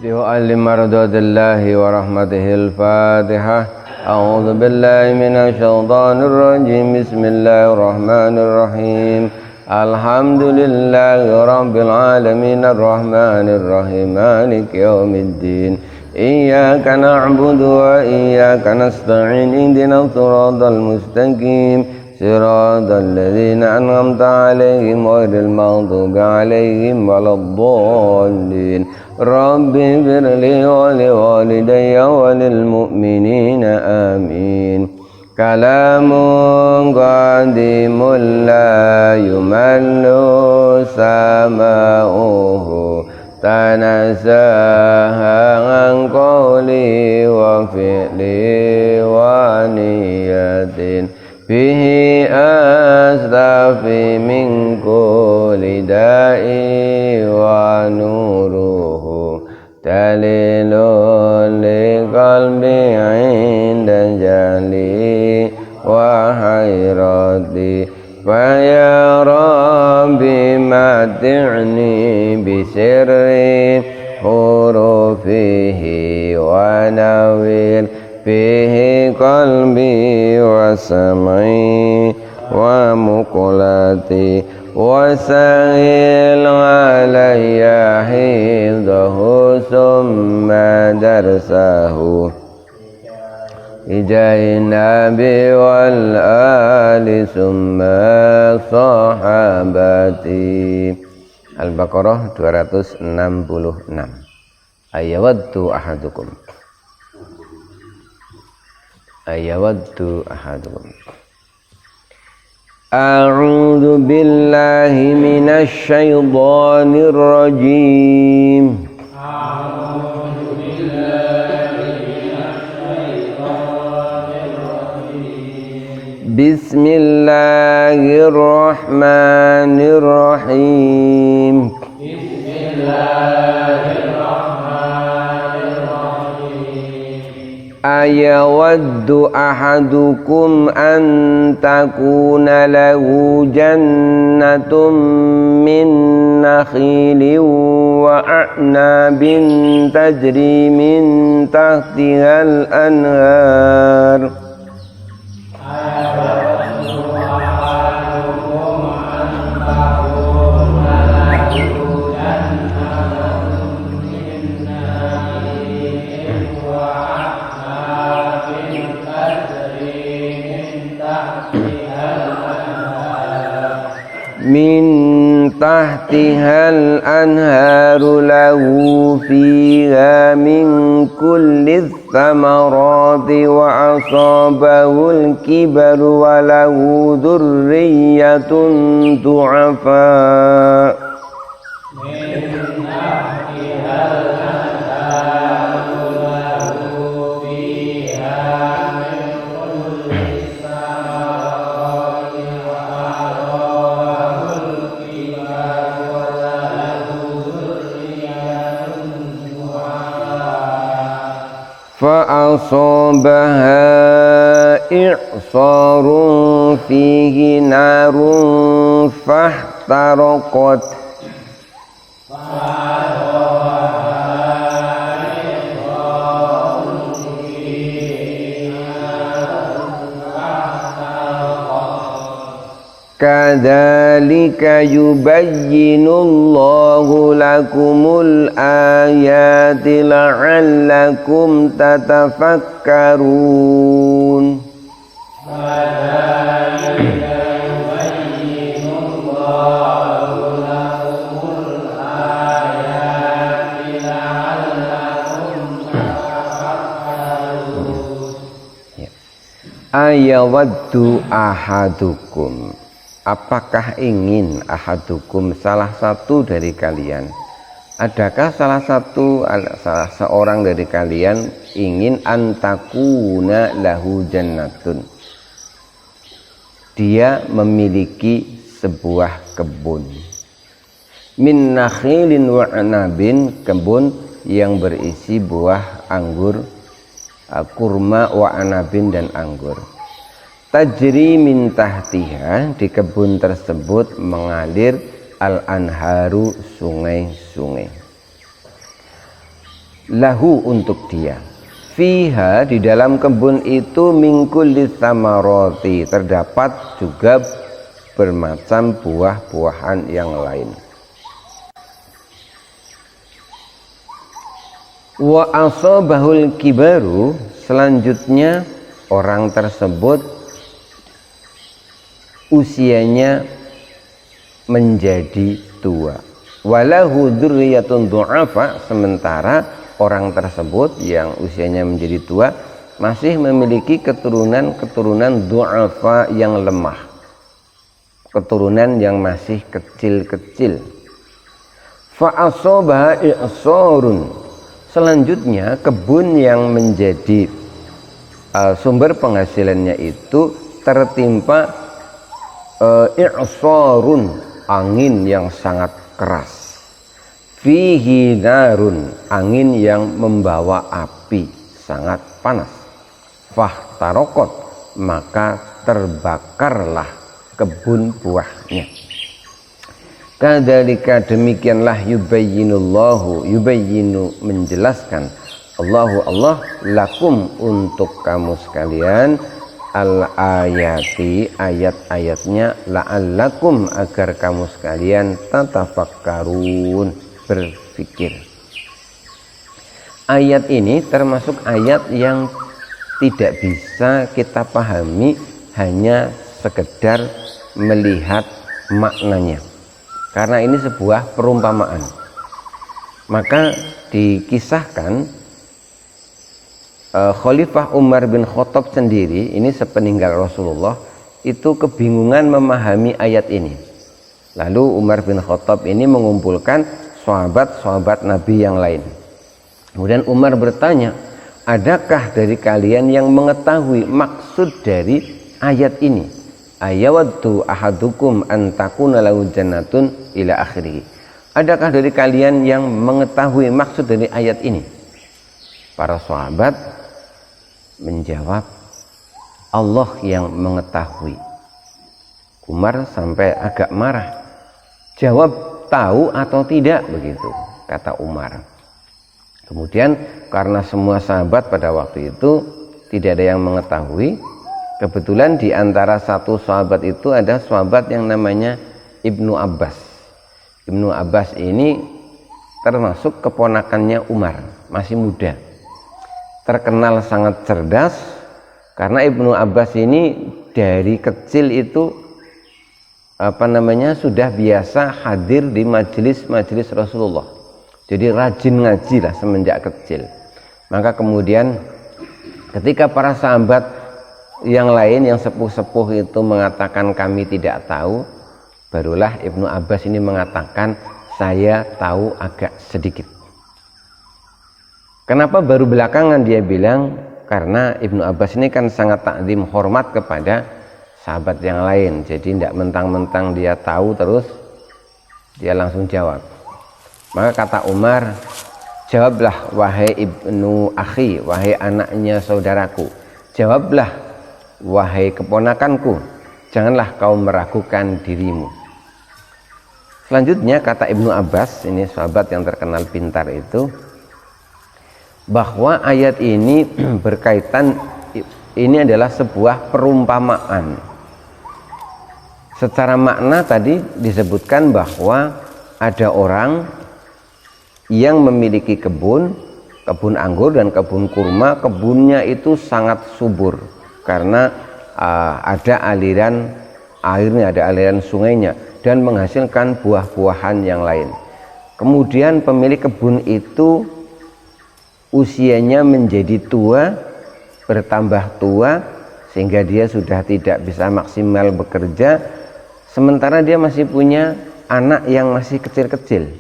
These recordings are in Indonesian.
ابتغاء لمرضات الله ورحمته الفاتحة. أعوذ بالله من الشيطان الرجيم. بسم الله الرحمن الرحيم. الحمد لله رب العالمين الرحمن الرحيم مالك يوم الدين. إياك نعبد وإياك نستعين. اهدنا الصراط المستقيم صراط الذين أنعمت عليهم غير المغضوب عليهم ولا الضالين. رب اغفر لي ولوالدي وللمؤمنين آمين. كلام قديم لا يمل سماؤه تنزه عن قولي وفعلي ونية به أستفي من كل داء ونوره دليل لقلبي عند جهلي وحيرتي. فيا ربي متعني بسر حروفه ونوّر به قلبي وسمعي ومقلتي وسهل علي حفظه ثم درسه بجاه النبي والآل ثم صحابتي. Al-Baqarah 266. Ayawaddu ahadukum A'udzu billahi minasy syaithanir rajim. Bismillahirrahmanirrahim. Ayawaddu ahadukum an takuna lahu jannatun min nakhilin wa a'nabin tajri min tahtihal anhar. Min tahtihal anharu lahu fiha min kulli thamarati wa asabahul kibaru wa lahu dhurriyyatun du'afa. فأصابها إعصار فيه نار فاحترقت. Kadzalika yubayyinullahu lakumul ayati la'allakum tatafakkarun. Ayawaddu ahadukum, apakah ingin ahadukum, salah satu dari kalian, adakah salah seorang dari kalian ingin antakuna lahu jannatun, dia memiliki sebuah kebun, min nakhilin wa anabin, kebun yang berisi buah anggur, kurma wa anabin dan anggur. Tajri min tahtiha, di kebun tersebut mengalir al-anharu, sungai-sungai. lahu untuk dia. Fiha di dalam kebun itu min kulli tsamarati terdapat juga bermacam buah-buahan yang lain. Wa asabahul kibaru, selanjutnya orang tersebut usianya menjadi tua. Walahu dzurriyyatun du'afa, sementara orang tersebut yang usianya menjadi tua masih memiliki keturunan du'afa yang lemah, keturunan yang masih kecil-kecil. Fa asabaha i'sarun, selanjutnya kebun yang menjadi sumber penghasilannya itu tertimpa i'sarun, angin yang sangat keras. Fihi narun, angin yang membawa api sangat panas. Fahtarokot, maka terbakarlah kebun buahnya. Kadzalika, demikianlah yubayyinu menjelaskan Allah lakum untuk kamu sekalian al ayati ayat-ayatnya la'allakum agar kamu sekalian tatafakkarun berpikir. Ayat ini termasuk ayat yang tidak bisa kita pahami hanya sekedar melihat maknanya, karena ini sebuah perumpamaan. Maka dikisahkan Khalifah Umar bin Khattab sendiri, ini sepeninggal Rasulullah, itu kebingungan memahami ayat ini. Lalu Umar bin Khattab ini mengumpulkan sahabat-sahabat Nabi yang lain. Kemudian Umar bertanya, adakah dari kalian yang mengetahui maksud dari ayat ini? Ayawaddu ahadukum an takuna lahu jannatun ila akhirih. Adakah dari kalian yang mengetahui maksud dari ayat ini? Para sahabat menjawab, Allah yang mengetahui. Umar sampai agak marah. Jawab, tahu atau tidak, begitu kata Umar. Kemudian karena semua sahabat pada waktu itu tidak ada yang mengetahui, kebetulan di antara satu sahabat itu ada sahabat yang namanya Ibnu Abbas. Ibnu Abbas ini termasuk keponakannya Umar, masih muda, terkenal sangat cerdas, karena Ibnu Abbas ini dari kecil itu sudah biasa hadir di majelis-majelis Rasulullah, jadi rajin ngaji lah semenjak kecil. Maka kemudian ketika para sahabat yang lain yang sepuh-sepuh itu mengatakan kami tidak tahu, barulah Ibnu Abbas ini mengatakan saya tahu agak sedikit. Kenapa baru belakangan dia bilang? Karena Ibnu Abbas ini kan sangat takzim hormat kepada sahabat yang lain, jadi tidak mentang-mentang dia tahu terus dia langsung jawab. Maka kata Umar, jawablah wahai ibnu akhi, wahai anaknya saudaraku, jawablah wahai keponakanku, janganlah kau meragukan dirimu. Selanjutnya kata Ibnu Abbas, ini sahabat yang terkenal pintar itu, bahwa ayat ini berkaitan, ini adalah sebuah perumpamaan. Secara makna tadi disebutkan bahwa ada orang yang memiliki kebun anggur dan kebun kurma. Kebunnya itu sangat subur karena ada aliran airnya, ada aliran sungainya, dan menghasilkan buah-buahan yang lain. Kemudian pemilik kebun itu usianya menjadi tua, bertambah tua, sehingga dia sudah tidak bisa maksimal bekerja, sementara dia masih punya anak yang masih kecil-kecil.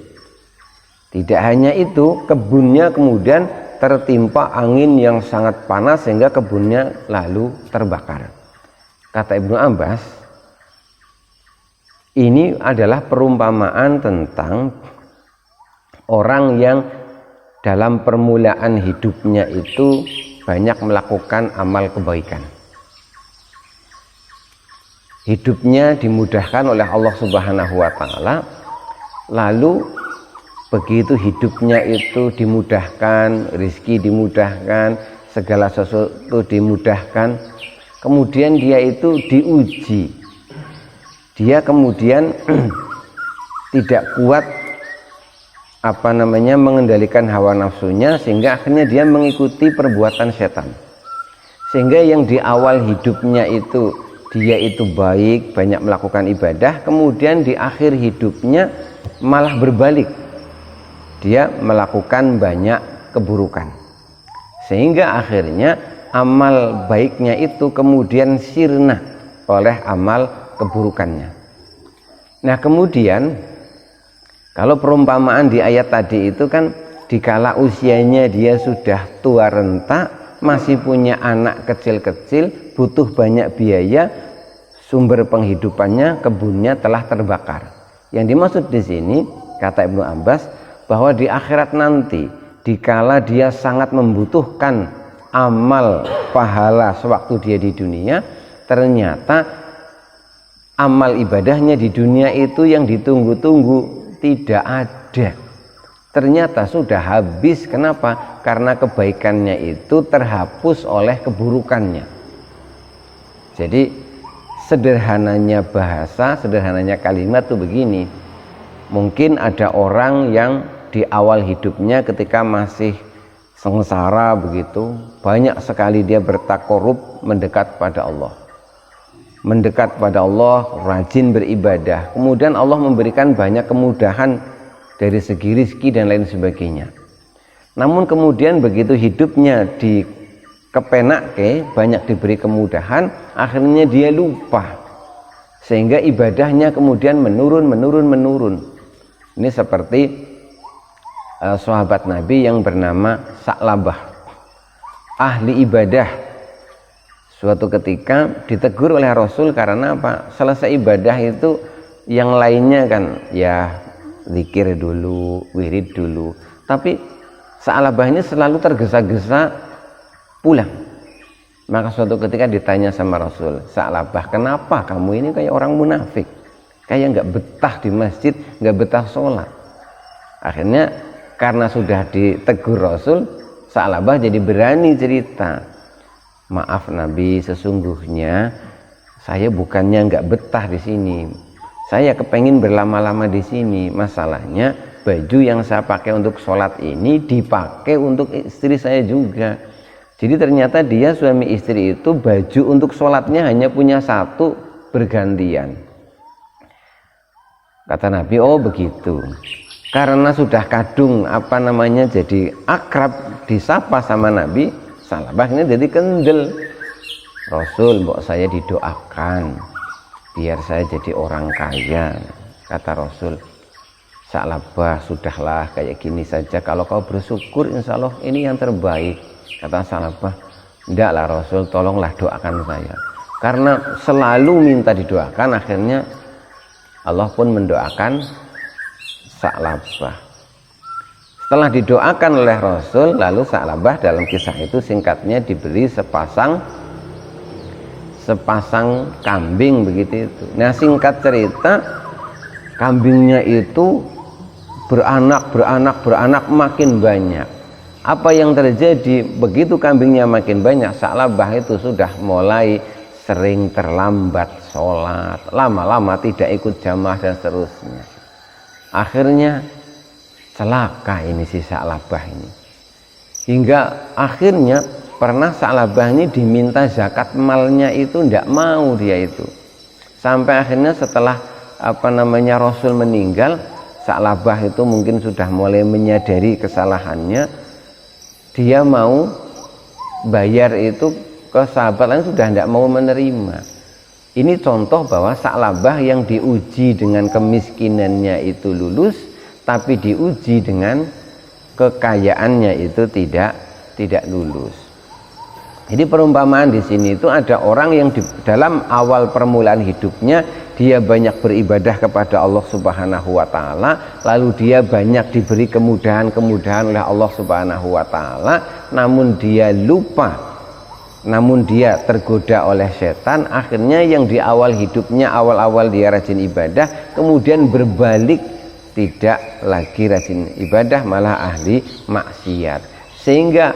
Tidak hanya itu, kebunnya kemudian tertimpa angin yang sangat panas sehingga kebunnya lalu terbakar. Kata Ibnu Abbas, ini adalah perumpamaan tentang orang yang dalam permulaan hidupnya itu banyak melakukan amal kebaikan. Hidupnya dimudahkan oleh Allah Subhanahu wa taala, lalu begitu hidupnya itu dimudahkan, rizki dimudahkan, segala sesuatu dimudahkan, kemudian dia itu diuji, dia kemudian tidak kuat mengendalikan hawa nafsunya, sehingga akhirnya dia mengikuti perbuatan setan. Sehingga yang di awal hidupnya itu dia itu baik, banyak melakukan ibadah, kemudian di akhir hidupnya malah berbalik, dia melakukan banyak keburukan, sehingga akhirnya amal baiknya itu kemudian sirna oleh amal keburukannya. Nah, kemudian kalau perumpamaan di ayat tadi itu kan dikala usianya dia sudah tua renta, masih punya anak kecil-kecil, butuh banyak biaya, sumber penghidupannya, kebunnya telah terbakar. Yang dimaksud di sini, kata Ibnu Abbas, bahwa di akhirat nanti dikala dia sangat membutuhkan amal pahala sewaktu dia di dunia, ternyata amal ibadahnya di dunia itu yang ditunggu-tunggu tidak ada, ternyata sudah habis. Kenapa? Karena kebaikannya itu terhapus oleh keburukannya. Jadi sederhananya bahasa, sederhananya kalimat tuh begini, mungkin ada orang yang di awal hidupnya ketika masih sengsara begitu, banyak sekali dia bertakorup mendekat pada Allah, rajin beribadah, kemudian Allah memberikan banyak kemudahan dari segi rizki dan lain sebagainya. Namun kemudian begitu hidupnya di kepenake, banyak diberi kemudahan, akhirnya dia lupa, sehingga ibadahnya kemudian menurun. Ini seperti sahabat Nabi yang bernama Sa'labah, ahli ibadah. Suatu ketika ditegur oleh Rasul karena apa? Selesai ibadah itu yang lainnya kan ya zikir dulu, wirid dulu, tapi Sa'labah ini selalu tergesa-gesa pulang. Maka suatu ketika ditanya sama Rasul, Sa'labah, kenapa kamu ini kayak orang munafik, kayak nggak betah di masjid, nggak betah sholat? Akhirnya karena sudah ditegur Rasul, Sa'labah jadi berani cerita, maaf Nabi, sesungguhnya saya bukannya nggak betah di sini, saya kepengen berlama-lama di sini. Masalahnya baju yang saya pakai untuk sholat ini dipakai untuk istri saya juga. Jadi ternyata dia suami istri itu baju untuk sholatnya hanya punya satu, bergantian. Kata Nabi, oh begitu. Karena sudah kadung jadi akrab disapa sama Nabi, Sa'labah ini jadi kendel. Rasul, mbok saya didoakan biar saya jadi orang kaya. Kata Rasul, Sa'labah, sudahlah kayak gini saja, kalau kau bersyukur insya Allah ini yang terbaik. Kata Sa'labah, enggak lah Rasul, tolonglah doakan saya. Karena selalu minta didoakan, akhirnya Allah pun mendoakan Sa'labah. Setelah didoakan oleh Rasul, lalu Sa'labah dalam kisah itu singkatnya diberi sepasang kambing begitu itu. Nah, singkat cerita, kambingnya itu beranak makin banyak. Apa yang terjadi? Begitu kambingnya makin banyak, Sa'labah itu sudah mulai sering terlambat sholat, lama-lama tidak ikut jamaah dan seterusnya. Akhirnya celaka ini si Sa'labah ini, hingga akhirnya pernah Sa'labah ini diminta zakat malnya itu tidak mau dia itu, sampai akhirnya setelah Rasul meninggal, Sa'labah itu mungkin sudah mulai menyadari kesalahannya, dia mau bayar itu ke sahabat lain, sudah tidak mau menerima. Ini contoh bahwa Sa'labah yang diuji dengan kemiskinannya itu lulus, tapi diuji dengan kekayaannya itu tidak lulus. Jadi perumpamaan di sini itu ada orang yang dalam awal permulaan hidupnya dia banyak beribadah kepada Allah Subhanahu wa taala, lalu dia banyak diberi kemudahan-kemudahan oleh Allah Subhanahu wa taala, namun dia lupa, namun dia tergoda oleh setan. Akhirnya yang di awal hidupnya, awal-awal dia rajin ibadah, kemudian berbalik tidak lagi rajin ibadah, malah ahli maksiat, sehingga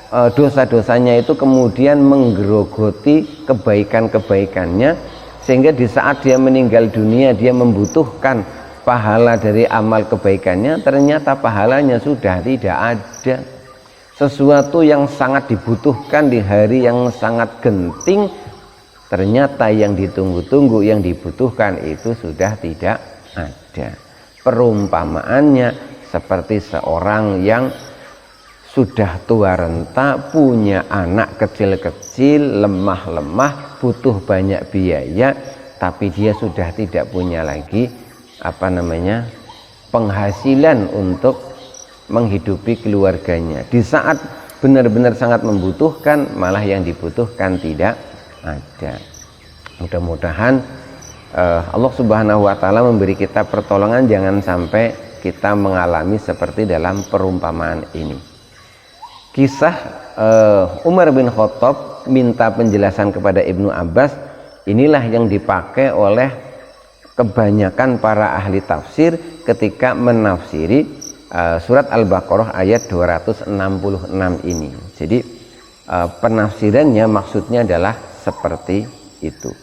dosa-dosanya itu kemudian menggerogoti kebaikan-kebaikannya, sehingga di saat dia meninggal dunia dia membutuhkan pahala dari amal kebaikannya, ternyata pahalanya sudah tidak ada. Sesuatu yang sangat dibutuhkan di hari yang sangat genting, ternyata yang ditunggu-tunggu, yang dibutuhkan itu sudah tidak ada. Perumpamaannya seperti seorang yang sudah tua renta, punya anak kecil-kecil, lemah-lemah, butuh banyak biaya, tapi dia sudah tidak punya lagi penghasilan untuk menghidupi keluarganya. Di saat benar-benar sangat membutuhkan, malah yang dibutuhkan tidak ada. Mudah-mudahan Allah Subhanahu wa Ta'ala memberi kita pertolongan, jangan sampai kita mengalami seperti dalam perumpamaan ini. Kisah Umar bin Khattab minta penjelasan kepada Ibnu Abbas, inilah yang dipakai oleh kebanyakan para ahli tafsir ketika menafsiri surat Al-Baqarah ayat 266 ini. Jadi penafsirannya maksudnya adalah seperti itu.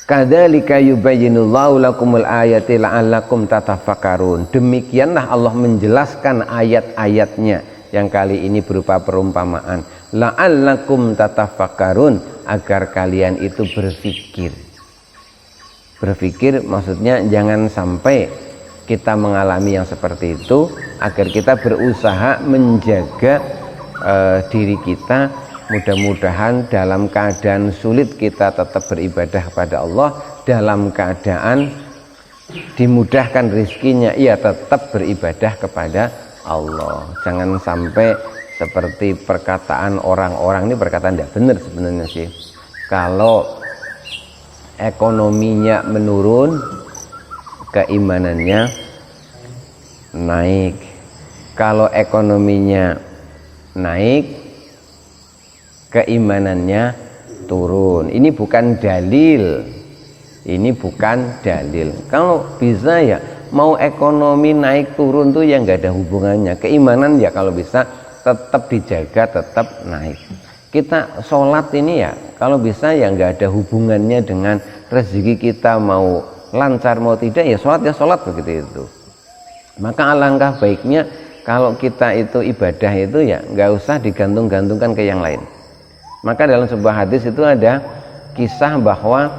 Kadzalika yubayyinullahu lakumul ayati la'allakum tatafakkarun. Demikianlah Allah menjelaskan ayat-ayatnya yang kali ini berupa perumpamaan. La'allakum tatafakkarun, agar kalian itu berpikir. Berpikir maksudnya jangan sampai kita mengalami yang seperti itu, agar kita berusaha menjaga diri kita. Mudah-mudahan dalam keadaan sulit kita tetap beribadah kepada Allah, dalam keadaan dimudahkan rezekinya ia tetap beribadah kepada Allah. Jangan sampai seperti perkataan orang-orang, ini perkataan tidak benar sebenarnya sih, kalau ekonominya menurun, keimanannya naik. Kalau ekonominya naik, keimanannya turun. Ini bukan dalil. Ini bukan dalil. Kalau bisa ya mau ekonomi naik turun tuh ya nggak ada hubungannya. Keimanan ya kalau bisa tetap dijaga, tetap naik. Kita sholat ini ya kalau bisa ya nggak ada hubungannya dengan rezeki kita mau lancar mau tidak, ya sholat begitu itu. Maka alangkah baiknya kalau kita itu ibadah itu ya nggak usah digantung-gantungkan ke yang lain. Maka dalam sebuah hadis itu ada kisah bahwa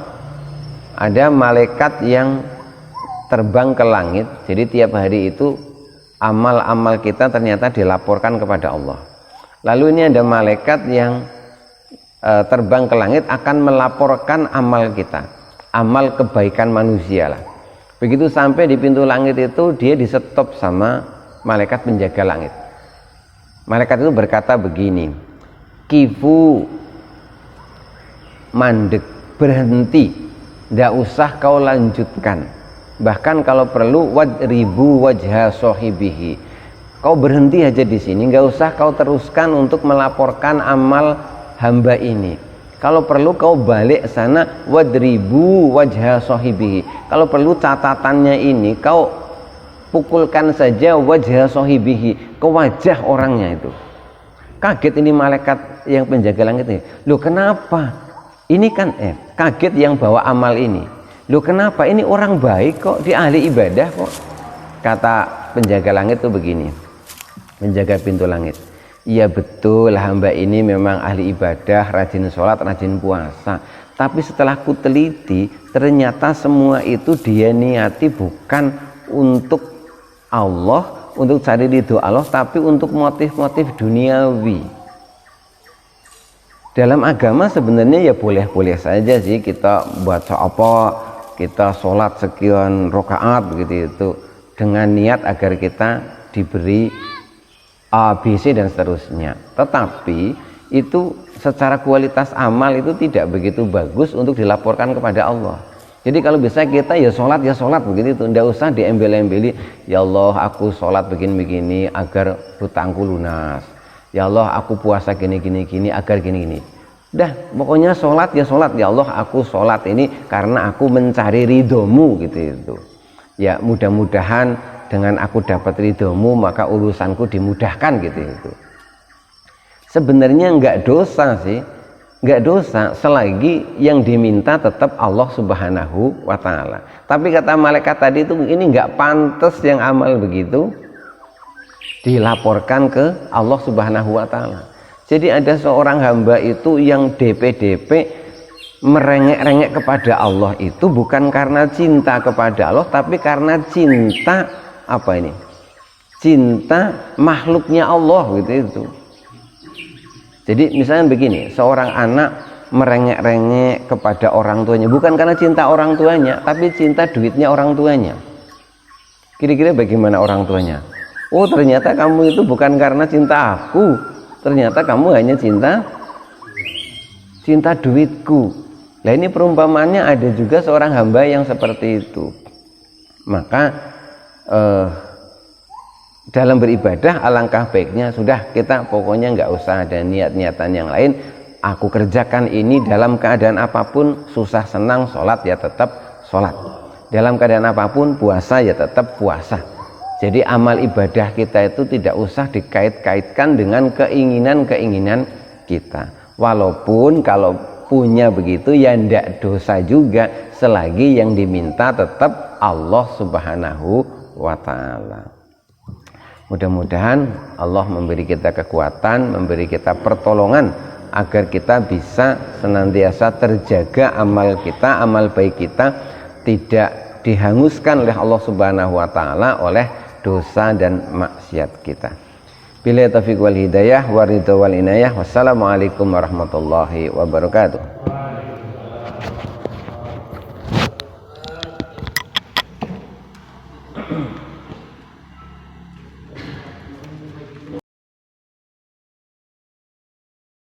ada malaikat yang terbang ke langit. Jadi tiap hari itu amal-amal kita ternyata dilaporkan kepada Allah. Lalu ini ada malaikat yang terbang ke langit akan melaporkan amal kita, amal kebaikan manusia lah. Begitu sampai di pintu langit itu dia disetop sama malaikat penjaga langit. Malaikat itu berkata begini, kifu, mandek, berhenti, tidak usah kau lanjutkan, bahkan kalau perlu wadribu wajha sohibihi, kau berhenti aja di sini, nggak usah kau teruskan untuk melaporkan amal hamba ini. Kalau perlu kau balik sana, wadribu wajha sohibihi, kalau perlu catatannya ini kau pukulkan saja wajha sohibihi, ke wajah orangnya itu. Kaget ini malaikat yang penjaga langit ini. Loh kenapa? Ini kan kaget yang bawa amal ini. Loh kenapa? Ini orang baik kok, dia ahli ibadah kok. Kata penjaga langit itu begini, menjaga pintu langit. Iya betul, hamba ini memang ahli ibadah, rajin sholat, rajin puasa. Tapi setelah ku teliti, ternyata semua itu dia niati bukan untuk Allah, untuk cari ridho Allah, tapi untuk motif-motif duniawi. Dalam agama sebenarnya ya boleh-boleh saja sih kita baca apa, kita sholat sekian rakaat begitu itu dengan niat agar kita diberi A, B, C dan seterusnya. Tetapi itu secara kualitas amal itu tidak begitu bagus untuk dilaporkan kepada Allah. Jadi kalau bisa kita ya sholat begitu itu, tidak usah diembel-embeli. Ya Allah aku sholat begini-begini agar hutangku lunas. Ya Allah aku puasa gini-gini agar gini-gini. Dah pokoknya sholat ya Allah aku sholat ini karena aku mencari ridhomu gitu itu. ya mudah-mudahan dengan aku dapat ridhomu maka urusanku dimudahkan gitu itu. Sebenarnya enggak dosa sih, enggak dosa selagi yang diminta tetap Allah Subhanahu wa taala. Tapi kata malaikat tadi itu ini enggak pantas yang amal begitu dilaporkan ke Allah Subhanahu wa taala. Jadi ada seorang hamba itu yang DP merengek-rengek kepada Allah itu bukan karena cinta kepada Allah, tapi karena cinta apa ini? Cinta makhluknya Allah gitu itu. Jadi misalnya begini, seorang anak merengek-rengek kepada orang tuanya bukan karena cinta orang tuanya, tapi cinta duitnya orang tuanya. Kira-kira bagaimana orang tuanya? Oh, ternyata kamu itu bukan karena cinta aku, ternyata kamu hanya cinta duitku. Nah ini perumpamannya ada juga seorang hamba yang seperti itu. Maka dalam beribadah alangkah baiknya sudah kita pokoknya nggak usah ada niat-niatan yang lain. Aku kerjakan ini dalam keadaan apapun, susah senang sholat ya tetap sholat, dalam keadaan apapun puasa ya tetap puasa. Jadi amal ibadah kita itu tidak usah dikait-kaitkan dengan keinginan-keinginan kita. Walaupun kalau punya begitu ya ndak dosa juga selagi yang diminta tetap Allah Subhanahu wa taala. Mudah-mudahan Allah memberi kita kekuatan, memberi kita pertolongan agar kita bisa senantiasa terjaga amal kita, amal baik kita tidak dihanguskan oleh Allah Subhanahu wa taala oleh dosa dan maksiat kita. Billahi taufiq wal hidayah wa ridha wal inayah. Wassalamualaikum warahmatullahi wabarakatuh.